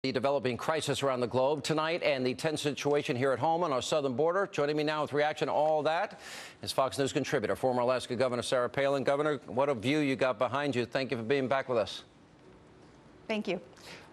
The developing crisis around the globe tonight and the tense situation here at home on our southern border. Joining me now with reaction to all that is Fox News contributor, former Alaska Governor Sarah Palin. Governor, what a view you got behind you. Thank you for being back with us. Thank you.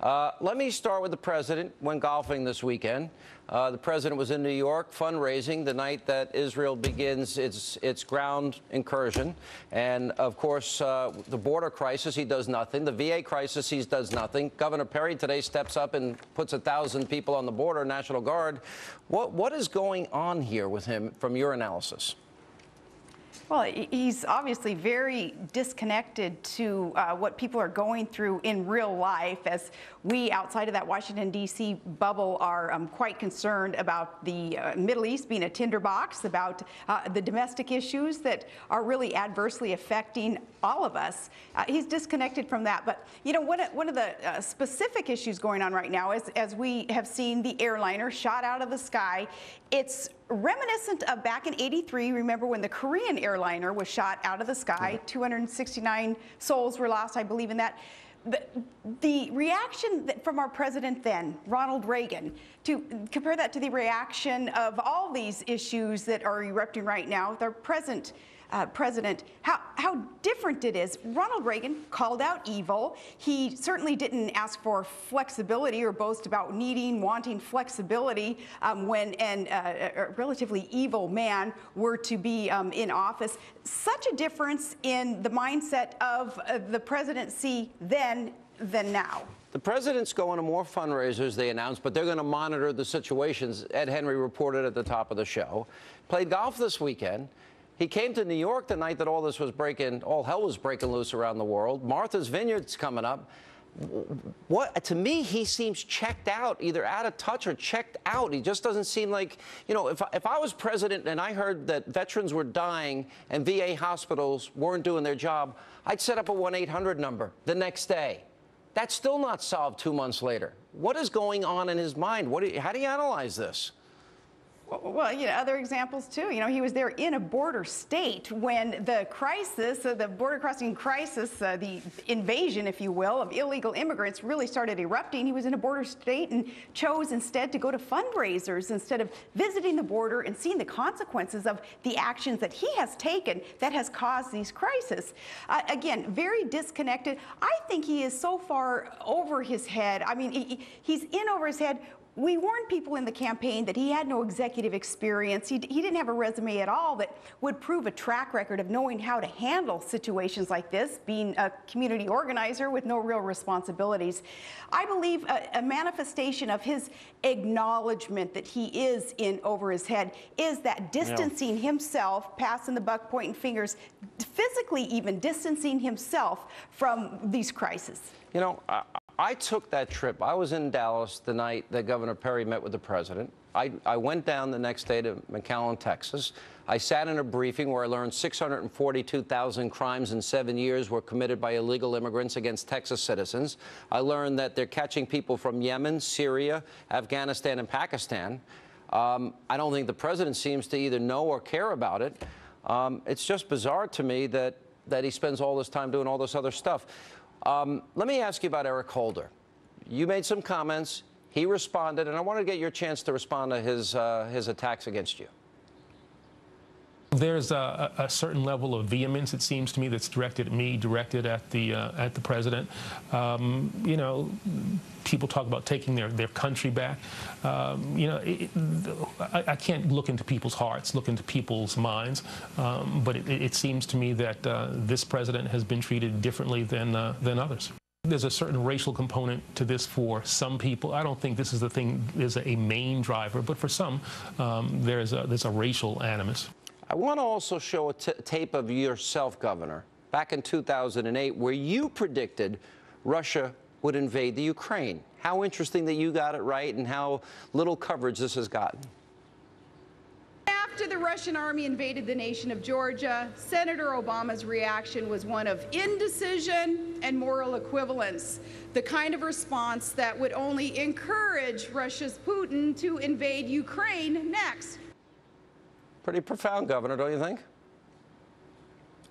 Let me start with the president. Went golfing this weekend. The president was in New York fundraising the night that Israel begins its ground incursion. And, of course, the border crisis, he does nothing. The VA crisis, he does nothing. Governor Perry today steps up and puts 1,000 people on the border, National Guard. What is going on here with him from your analysis? Well, he's obviously very disconnected to what people are going through in real life, as we outside of that Washington, D.C. bubble are quite concerned about the Middle East being a tinderbox, about the domestic issues that are really adversely affecting all of us. He's disconnected from that. But, you know, one of the specific issues going on right now is, as we have seen the airliner shot out of the sky, it's reminiscent of back in '83. Remember when the Korean airliner was shot out of the sky? 269 souls were lost, I believe, in that. The reaction from our president then, Ronald Reagan, to compare that to the reaction of all these issues that are erupting right now with our present president, how different it is. Ronald Reagan called out evil. He certainly didn't ask for flexibility or boast about wanting flexibility when a relatively evil man were to be in office. Such a difference in the mindset of the presidency then than now. The president's going to more fundraisers, they announced, but they're going to monitor the situations. Ed Henry reported at the top of the show. Played golf this weekend. He came to New York the night that all hell was breaking loose around the world. Martha's Vineyard's coming up. To me, he seems checked out, either out of touch or checked out. He just doesn't seem like, you know, if I was president and I heard that veterans were dying and VA hospitals weren't doing their job, I'd set up a 1-800 number the next day. That's still not solved 2 months later. What is going on in his mind? How do you analyze this? Well, you know, other examples too. You know, he was there in a border state when the crisis, the border crossing crisis, the invasion, if you will, of illegal immigrants really started erupting. He was in a border state and chose instead to go to fundraisers instead of visiting the border and seeing the consequences of the actions that he has taken that has caused these crises. Again, very disconnected. I think he is so far over his head. I mean, he's in over his head. We warned people in the campaign that he had no executive experience. He didn't have a resume at all that would prove a track record of knowing how to handle situations like this, being a community organizer with no real responsibilities. I believe a manifestation of his acknowledgement that he is in over his head is that distancing himself, passing the buck, pointing fingers, physically even distancing himself from these crises. You know, I took that trip. I was in Dallas the night that Governor Perry met with the president. I went down the next day to McAllen, Texas. I sat in a briefing where I learned 642,000 crimes in 7 years were committed by illegal immigrants against Texas citizens. I learned that they're catching people from Yemen, Syria, Afghanistan, and Pakistan. I don't think the president seems to either know or care about it. It's just bizarre to me that he spends all this time doing all this other stuff. Let me ask you about Eric Holder. You made some comments. He responded, and I want to get your chance to respond to his attacks against you. There's a certain level of vehemence, it seems to me, that's directed at me, directed at the president. You know, people talk about taking their country back. You know, I can't look into people's hearts, look into people's minds, but it seems to me that this president has been treated differently than others. There's a certain racial component to this for some people. I don't think this is the thing, is a main driver, but for some, there's a racial animus. I want to also show a tape of yourself, Governor, back in 2008, where you predicted Russia would invade the Ukraine. How interesting that you got it right and how little coverage this has gotten. After the Russian army invaded the nation of Georgia, Senator Obama's reaction was one of indecision and moral equivalence, the kind of response that would only encourage Russia's Putin to invade Ukraine next. Pretty profound, Governor, don't you think?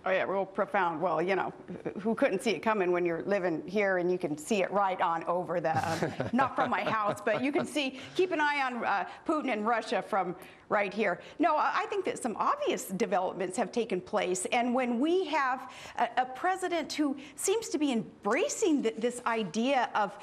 Oh yeah, real profound. Well, you know, who couldn't see it coming when you're living here and you can see it right on over the, not from my house, but you can see, keep an eye on Putin and Russia from right here. No, I think that some obvious developments have taken place. And when we have a president who seems to be embracing this idea of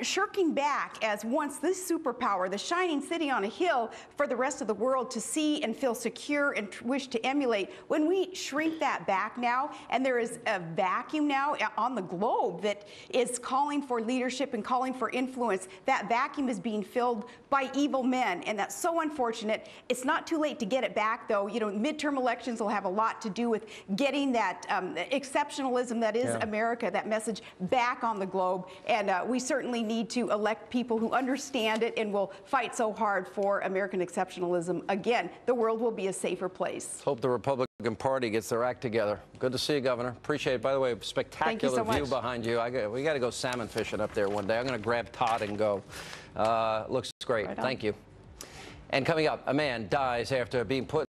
shirking back as once this superpower, the shining city on a hill for the rest of the world to see and feel secure and wish to emulate, when we shrink that back now, and there is a vacuum now on the globe that is calling for leadership and calling for influence, that vacuum is being filled by evil men, and that's so unfortunate. It's not too late to get it back, though. You know, midterm elections will have a lot to do with getting that exceptionalism that is America, that message back on the globe, and we certainly need to elect people who understand it and will fight so hard for American exceptionalism. Again, the world will be a safer place. Hope the Republican Party gets their act together. Good to see you, Governor. Appreciate it. By the way, spectacular view behind you. We got to go salmon fishing up there one day. I'm going to grab Todd and go. Looks great. Thank you. And coming up, a man dies after being put